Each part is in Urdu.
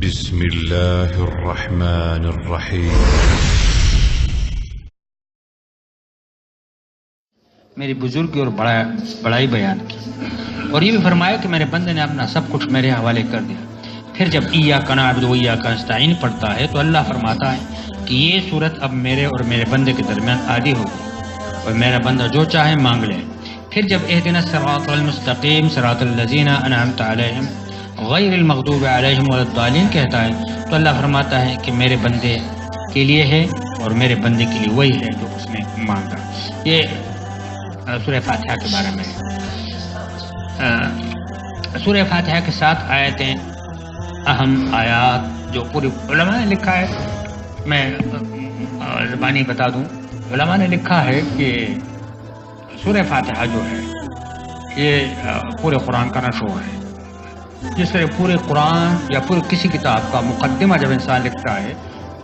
بسم اللہ الرحمن الرحیم۔ میری بزرگی اور بڑائی بیان کی، اور یہ بھی فرمایا کہ میرے بندے نے اپنا سب کچھ میرے حوالے کر دیا۔ پھر جب ایاک نعبد و ایاک نستعین پڑھتا ہے تو اللہ فرماتا ہے کہ یہ صورت اب میرے اور میرے بندے کے درمیان عادی ہو گئی، اور میرا بندہ جو چاہے مانگ لے۔ پھر جب اہدنا الصراط المستقیم صراط الذین انعمت علیہم غیر المغضوب علیہم ولا الضالین کہتا ہے تو اللہ فرماتا ہے کہ میرے بندے کے لیے ہے اور میرے بندے کے لیے وہی ہے جو اس نے مانگا۔ یہ سورہ فاتحہ کے بارے میں۔ سورہ فاتحہ کے 7 آیتیں اہم آیات جو پوری علماء نے لکھا ہے، میں زبانی بتا دوں، علماء نے لکھا ہے کہ سورہ فاتحہ جو ہے یہ پورے قرآن کا نچوڑ ہے۔ جس طرح پورے قرآن یا پورے کسی کتاب کا مقدمہ جب انسان لکھتا ہے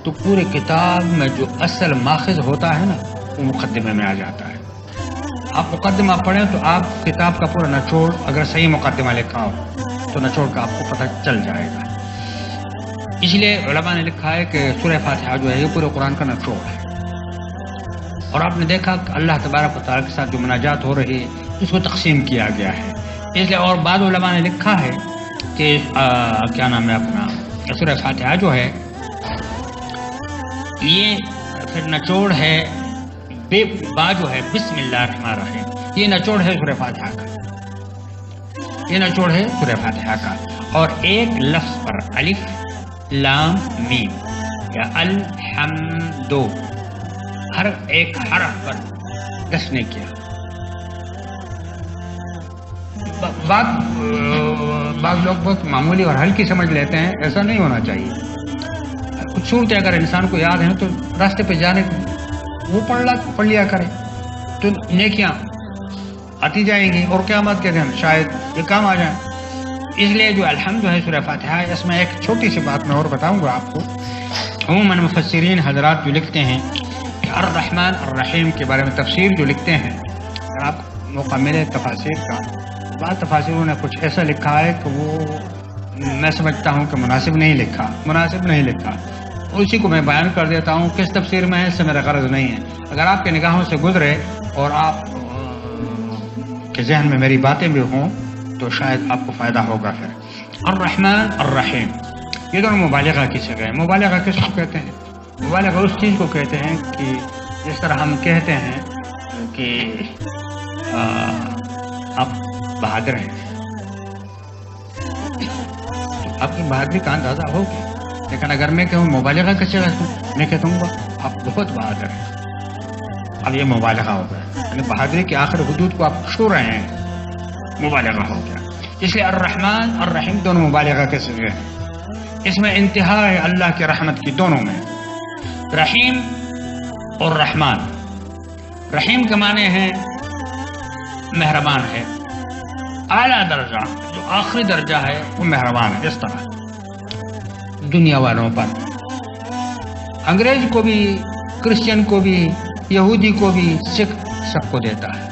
تو پورے کتاب میں جو اصل ماخذ ہوتا ہے نا وہ مقدمے میں آ جاتا ہے۔ آپ مقدمہ پڑھیں تو آپ کتاب کا پورا نچوڑ، اگر صحیح مقدمہ لکھا ہو تو نچوڑ کا آپ کو پتہ چل جائے گا۔ اس لیے علماء نے لکھا ہے کہ سورہ فاتحہ جو ہے یہ پورے قرآن کا نچوڑ ہے۔ اور آپ نے دیکھا کہ اللہ تبارک و تعالیٰ کے ساتھ جو مناجات ہو رہی ہے اس کو تقسیم کیا گیا ہے۔ اس لیے اور بعض علماء نے لکھا ہے کہ کیا نام ہے اپنا سورہ فاتحہ جو ہے یہ پھر نچوڑ ہے با جو ہے بسم اللہ الرحمن الرحیم، یہ نچوڑ ہے سورہ فاتحہ کا، یہ نچوڑ ہے سورہ فاتحہ کا۔ اور ایک لفظ پر الف لام میم یا الحمد ہر ایک حرف پر گس نے کیا۔ بعض لوگ بہت معمولی اور ہلکی سمجھ لیتے ہیں، ایسا نہیں ہونا چاہیے۔ کچھ صورتیں اگر انسان کو یاد ہیں تو راستے پہ جانے وہ پڑھ لیا کرے تو نیکیاں آتی جائیں گی، اور قیامت کے دن شاید یہ کام آ جائیں۔ اس لیے جو الحمد ہے سورہ فاتحہ ہے، اس میں ایک چھوٹی سی بات میں اور بتاؤں گا آپ کو۔ عموماً مفسرین حضرات جو لکھتے ہیں کہ الرحمن الرحیم کے بارے میں تفسیر جو لکھتے ہیں، اگر آپ موقع ملے تفاسیر کا، بعض تفاسیروں نے کچھ ایسا لکھا ہے کہ وہ میں سمجھتا ہوں کہ مناسب نہیں لکھا، اسی کو میں بیان کر دیتا ہوں۔ کس تفسیر میں ہے اس سے میرا غرض نہیں ہے، اگر آپ کے نگاہوں سے گزرے اور آپ کے ذہن میں میری باتیں بھی ہوں تو شاید آپ کو فائدہ ہوگا۔ پھر الرحمن الرحیم یہ دونوں مبالغہ کی جگہ ہے۔ مبالغہ کس کو کہتے ہیں؟ مبالغہ اس چیز کو کہتے ہیں کہ جس طرح ہم کہتے ہیں کہ آپ بہادر ہیں، تو آپ کی بہادری کا اندازہ ہوگا، لیکن اگر میں کہوں مبالغہ کس جگہ سے، میں کہتا ہوں آپ بہت بہادر ہیں، اب یہ مبالغہ ہو گیا، یعنی بہادری کی آخر حدود کو آپ چھو رہے ہیں، مبالغہ ہو گیا۔ اس لیے الرحمن اور الرحیم دونوں مبالغہ کے صیغے ہیں۔ اس میں انتہا ہے اللہ کی رحمت کی دونوں میں، رحیم اور رحمان۔ رحیم کے معنی ہے مہربان ہے، اعلیٰ درجہ جو آخری درجہ ہے وہ مہربان ہے۔ اس طرح دنیا والوں پر، انگریز کو بھی، کرسچن کو بھی، یہودی کو بھی، سکھ سب کو دیتا ہے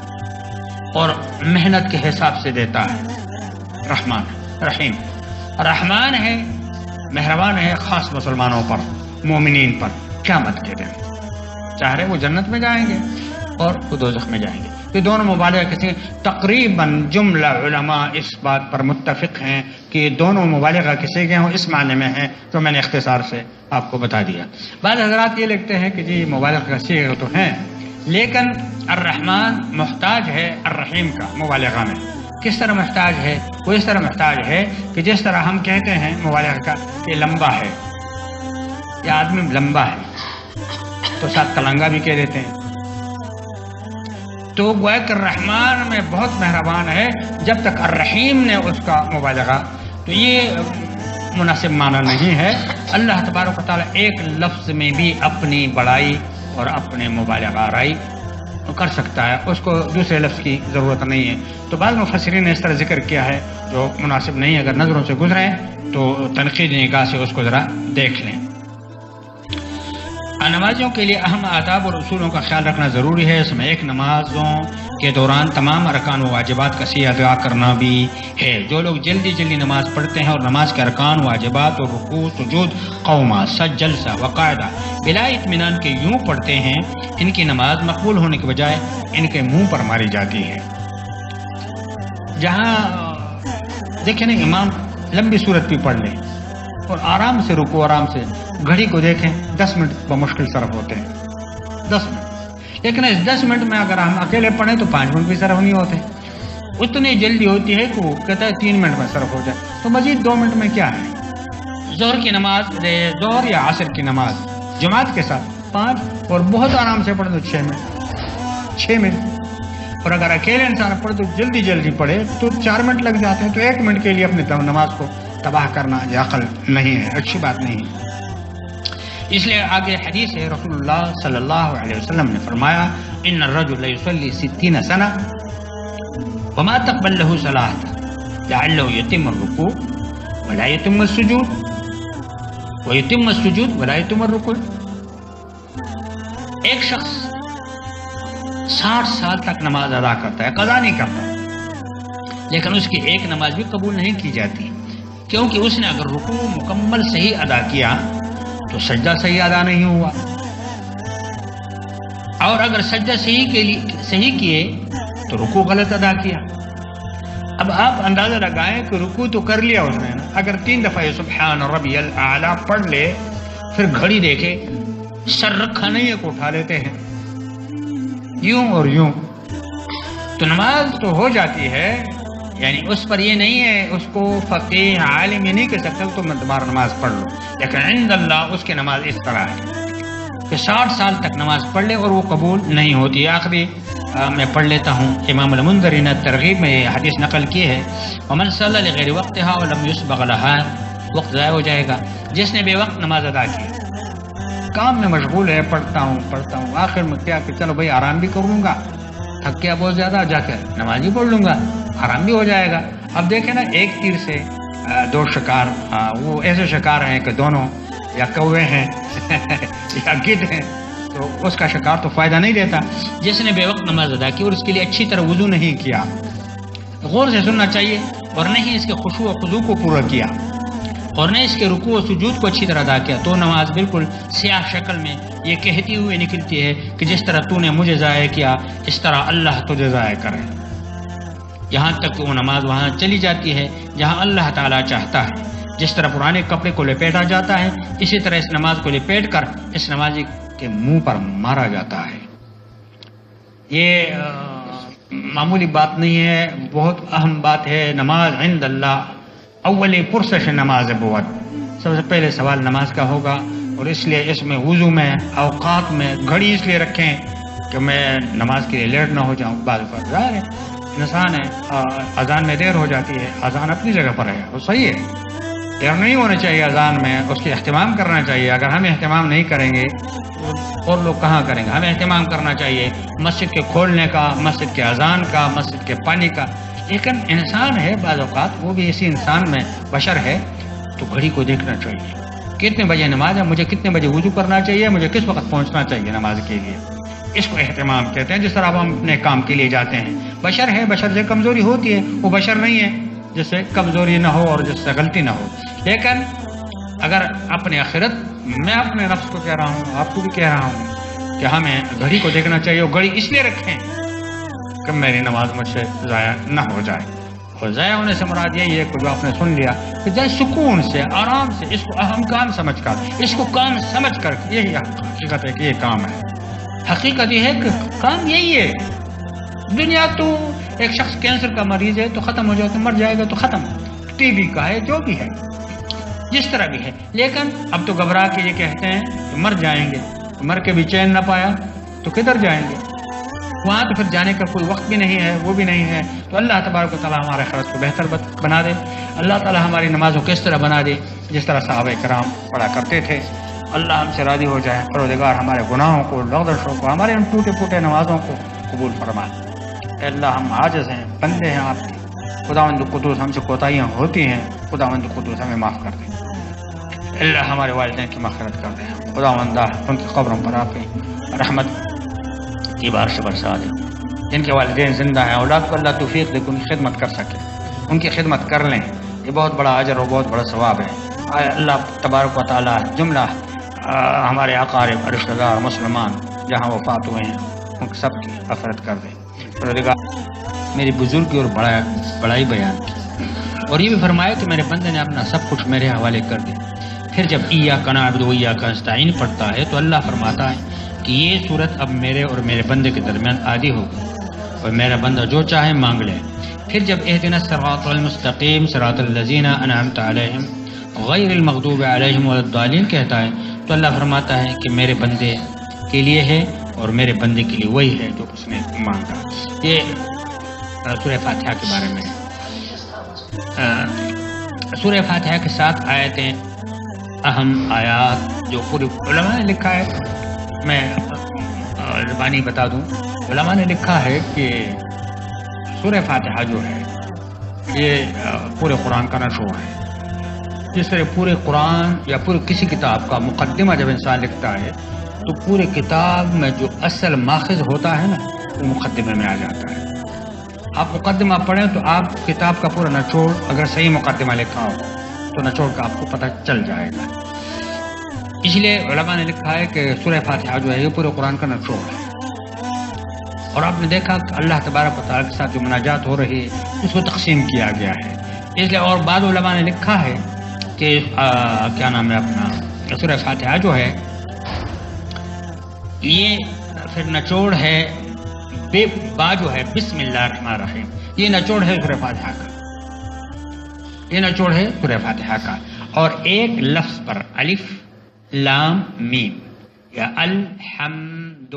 اور محنت کے حساب سے دیتا ہے۔ رحمان رحیم، رحمان ہے مہربان ہے خاص مسلمانوں پر، مومنین پر، قیامت کے دن چاہے وہ جنت میں جائیں گے اور وہ دوزخ میں جائیں گے۔ یہ دونوں مبالغہ کسی تقریباً جملہ علماء اس بات پر متفق ہیں کہ یہ دونوں مبالغہ کے صیغے ہوں، اس معنی میں ہیں جو میں نے اختصار سے آپ کو بتا دیا۔ بعض حضرات یہ لکھتے ہیں کہ جی مبالغہ کا صیغے تو ہیں، لیکن الرحمن محتاج ہے الرحیم کا مبالغہ میں۔ کس طرح محتاج ہے؟ وہ اس طرح محتاج ہے کہ جس طرح ہم کہتے ہیں مبالغہ کا کہ لمبا ہے، یہ آدمی لمبا ہے تو ساتھ تلنگا بھی کہہ دیتے ہیں، تو گویا کہ الرحمن میں بہت مہربان ہے جب تک الرحیم نے اس کا مبالغہ، تو یہ مناسب معنی نہیں ہے۔ اللہ تبارک و تعالیٰ ایک لفظ میں بھی اپنی بڑائی اور اپنے مبالغہ آرائی کر سکتا ہے، اس کو دوسرے لفظ کی ضرورت نہیں ہے۔ تو بعض مفسرین نے اس طرح ذکر کیا ہے جو مناسب نہیں ہے، اگر نظروں سے گزریں تو تنقیدی نگاہ سے اس کو ذرا دیکھ لیں۔ نمازیوں کے لیے اہم آداب اور اصولوں کا خیال رکھنا ضروری ہے. اس میں ایک نمازوں کے دوران تمام ارکان و واجبات کا صحیح ادا کرنا بھی ہے. جو لوگ جلدی جلدی نماز پڑھتے ہیں اور نماز کے ارکان واجبات اور رکوع سجود قوما سج جلسہ وقاعدہ بلا اطمینان کے یوں پڑھتے ہیں، ان کی نماز مقبول ہونے کے بجائے ان کے منہ پر ماری جاتی ہے. جہاں دیکھیں نا امام لمبی صورت بھی پڑھ لیں اور آرام سے رکو، آرام سے گھڑی کو دیکھیں 10 منٹ بمشکل صرف ہوتے ہیں، 10 منٹ. لیکن اس 10 منٹ میں اگر ہم اکیلے پڑھیں تو 5 منٹ بھی صرف نہیں ہوتے. اتنی جلدی ہوتی ہے کہ وہ کہتا ہے 3 منٹ میں صرف ہو جائے، تو مزید 2 منٹ میں کیا ہے. ظہر کی نماز، ظہر یا عصر کی نماز جماعت کے ساتھ 5 اور بہت آرام سے پڑھے تو 6 منٹ. اور اگر اکیلے انسان پڑھے تو جلدی جلدی پڑھے تو 4 منٹ لگ جاتے ہیں. تو 1 منٹ کے لیے اپنی نماز کو تباہ کرنا یہ عقل نہیں ہے، اچھی بات نہیں ہے. اس لیے آگے حدیث ہے، رسول اللہ صلی اللہ علیہ وسلم نے فرمایا ان الرجل يصلي 60 سنة وما تقبل له صلاة لعله يتم الركوع ولا يتم السجود ويتم السجود ولا يتم الركوع. ایک شخص 60 سال تک نماز ادا کرتا ہے، قضا نہیں کرتا، لیکن اس کی ایک نماز بھی قبول نہیں کی جاتی، کیونکہ اس نے اگر رکوع مکمل صحیح ادا کیا تو سجدہ صحیح ادا نہیں ہوا، اور اگر سجدہ صحیح کیے تو رکوع غلط ادا کیا. اب آپ اندازہ لگائیں کہ رکوع تو کر لیا اس نے، اگر 3 دفعہ سبحان ربی الاعلیٰ پڑھ لے، پھر گھڑی دیکھے سر رکھا نہیں ہے کو اٹھا لیتے ہیں یوں اور یوں، تو نماز تو ہو جاتی ہے. یعنی اس پر یہ نہیں ہے، اس کو فقیہ عالم یہ نہیں کہہ سکتا تو میں تمہارا نماز پڑھ لو، لیکن عند اللہ اس کی نماز اس طرح ہے کہ 60 سال تک نماز پڑھ لے اور وہ قبول نہیں ہوتی. آخری میں پڑھ لیتا ہوں، امام المنذری نے ترغیب میں یہ حدیث نقل کی ہے، ومن صلی لغیر وقتها ولم يسبغ لها، وقت ضائع ہو جائے گا جس نے بے وقت نماز ادا کی، کام میں مشغول ہے، پڑھتا ہوں آخر میں کیا کہ چلو بھائی آرام بھی کر لوں گا، تھک گیا بہت زیادہ، جا کر نماز بھی پڑھ لوں گا، آرام بھی ہو جائے گا. اب دیکھیں نا، ایک تیر سے 2 شکار، وہ ایسے شکار ہیں کہ دونوں یا کوے ہیں یا گدھ ہیں، تو اس کا شکار تو فائدہ نہیں دیتا. جس نے بے وقت نماز ادا کی اور اس کے لیے اچھی طرح وضو نہیں کیا، غور سے سننا چاہیے، اور نہیں اس کے خشوع و خضوع کو پورا کیا، اور نہ اس کے رکوع و سجود کو اچھی طرح ادا کیا، تو نماز بالکل سیاہ شکل میں یہ کہتی ہوئی نکلتی ہے کہ جس طرح تو نے مجھے ضائع کیا اس طرح اللہ تجھے ضائع کرے. یہاں تک کہ وہ نماز وہاں چلی جاتی ہے جہاں اللہ تعالیٰ چاہتا ہے. جس طرح پرانے کپڑے کو لپیٹا جاتا ہے، اسی طرح اس نماز کو لپیٹ کر اس نمازی کے منہ پر مارا جاتا ہے. یہ معمولی بات نہیں ہے، بہت اہم بات ہے. نماز عند اللہ اول پرسش نماز بہت سب سے پہلے سوال نماز کا ہوگا، اور اس لیے اس میں وضو میں اوقات میں گھڑی اس لیے رکھیں کہ میں نماز کے لیے لیٹ نہ ہو جاؤں. بعض پر ظاہر ہے انسان ہے، اذان میں دیر ہو جاتی ہے، اذان اپنی جگہ پر ہے، وہ صحیح ہے، دیر نہیں ہونا چاہیے اذان میں، اس کی اہتمام کرنا چاہیے. اگر ہم اہتمام نہیں کریں گے اور لوگ کہاں کریں گے؟ ہمیں اہتمام کرنا چاہیے مسجد کے کھولنے کا، مسجد کے اذان کا، مسجد کے پانی کا. لیکن انسان ہے، بعض اوقات وہ بھی اسی انسان میں بشر ہے، تو گھڑی کو دیکھنا چاہیے کتنے بجے نماز ہے، مجھے کتنے بجے وضو کرنا چاہیے، مجھے کس وقت پہنچنا چاہیے نماز کے لیے. اس کو اہتمام کہتے ہیں. جس طرح ہم اپنے کام کے لیے جاتے ہیں، بشر ہے، بشر سے کمزوری ہوتی ہے، وہ بشر نہیں ہے جس سے کمزوری نہ ہو اور جس سے غلطی نہ ہو. لیکن اگر اپنے آخرت، میں اپنے نفس کو کہہ رہا ہوں، آپ کو بھی کہہ رہا ہوں کہ ہمیں گھڑی کو دیکھنا چاہیے، اور گھڑی اس لیے رکھیں کہ میری نماز مجھ سے ضائع نہ ہو جائے. اور ضائع ہونے سے مراد یہی ہے کہ جو آپ نے سن لیا کہ جائے سکون سے، آرام سے، اس کو اہم کام سمجھ کر، اس کو کام سمجھ کر، یہی حقیقت ہے کہ یہ کام ہے. حقیقت یہ ہے کہ کام یہی ہے. دنیا تو ایک شخص کینسر کا مریض ہے تو ختم ہو جائے تو مر جائے گا تو ختم، ٹی بی کا ہے، جو بھی ہے، جس طرح بھی ہے. لیکن اب تو گھبرا کے یہ کہتے ہیں کہ مر جائیں گے، مر کے بھی چین نہ پایا تو کدھر جائیں گے؟ وہاں تو پھر جانے کا کوئی وقت بھی نہیں ہے، وہ بھی نہیں ہے. تو اللہ تبارک و تعالیٰ ہمارے خرچ کو بہتر بنا دے. اللہ تعالیٰ ہماری نمازوں کو اس طرح بنا دے جس طرح صحابہ کرام پڑھا کرتے تھے. اللہ ہم سے راضی ہو جائے. پروردگار ہمارے گناہوں کو، لغزشوں کو، ہمارے ان ٹوٹے پھوٹے نمازوں کو قبول فرمائے. اے اللہ، ہم عاجز ہیں، بندے ہیں آپ کے. خداوند قدوس ہم سے کوتاہیاں ہوتی ہیں، خداوند قدوس ہمیں معاف کر دیں. اللہ ہمارے والدین کی مغفرت کر دیں، خداوندہ ان کی قبروں پر آپ کی رحمت کی بارش برسا دیں، جن کے والدین زندہ ہیں اولاد کو اللہ توفیق دے کہ ان کی خدمت کر سکے، ان کی خدمت کر لیں، یہ بہت بڑا اجر اور بہت بڑا ثواب ہے۔ اللہ تبارک و تعالیٰ جملہ ہمارے اقارب رشتہ دار مسلمان جہاں وفات ہوئے ہیں ان سب کی مغفرت کر دیں۔ میری بزرگی اور بڑائی بیان کی اور یہ بھی فرمایا کہ میرے بندے نے اپنا سب کچھ میرے حوالے کر دیا۔ پھر جب ایاک نعبد و ایاک نستعین پڑھتا ہے تو اللہ فرماتا ہے کہ یہ صورت اب میرے اور میرے بندے کے درمیان عادی ہوگی اور میرا بندہ جو چاہے مانگ لے۔ پھر جب اہدنا الصراط المستقیم صراط الذین انعمت علیہم غیر المغضوب علیہم ولا الضالین کہتا ہے تو اللہ فرماتا ہے کہ میرے بندے کے لیے ہے اور میرے بندے کے لیے وہی ہے جو اس نے مانگا۔ یہ سورہ فاتحہ کے بارے میں سورہ فاتحہ کے 7 آیتیں اہم آیات جو پورے علماء نے لکھا ہے، میں زبانی بتا دوں، علماء نے لکھا ہے کہ سورہ فاتحہ جو ہے یہ پورے قرآن کا نچوڑ ہے۔ جس طرح پورے قرآن یا پورے کسی کتاب کا مقدمہ جب انسان لکھتا ہے تو پورے کتاب میں جو اصل ماخذ ہوتا ہے نا وہ مقدمے میں آ جاتا ہے۔ آپ مقدمہ پڑھیں تو آپ کتاب کا پورا نچوڑ، اگر صحیح مقدمہ لکھا ہو تو نچوڑ کا آپ کو پتہ چل جائے گا۔ اس لیے علماء نے لکھا ہے کہ سورہ فاتحہ جو ہے یہ پورے قرآن کا نچوڑ ہے، اور آپ نے دیکھا کہ اللہ تبارک و تعالیٰ کے ساتھ جو مناجات ہو رہی ہے اس کو تقسیم کیا گیا ہے۔ اس لیے اور بعض علماء نے لکھا ہے کہ کیا نام ہے اپنا سورہ فاتحہ جو ہے یہ پھر نچوڑ ہے با جو ہے بسم اللہ الرحمن الرحیم، یہ نچوڑ ہے سورہ فاتحہ کا، یہ نچوڑ ہے سورہ فاتحہ کا۔ اور ایک لفظ پر الف لام میم یا الحمد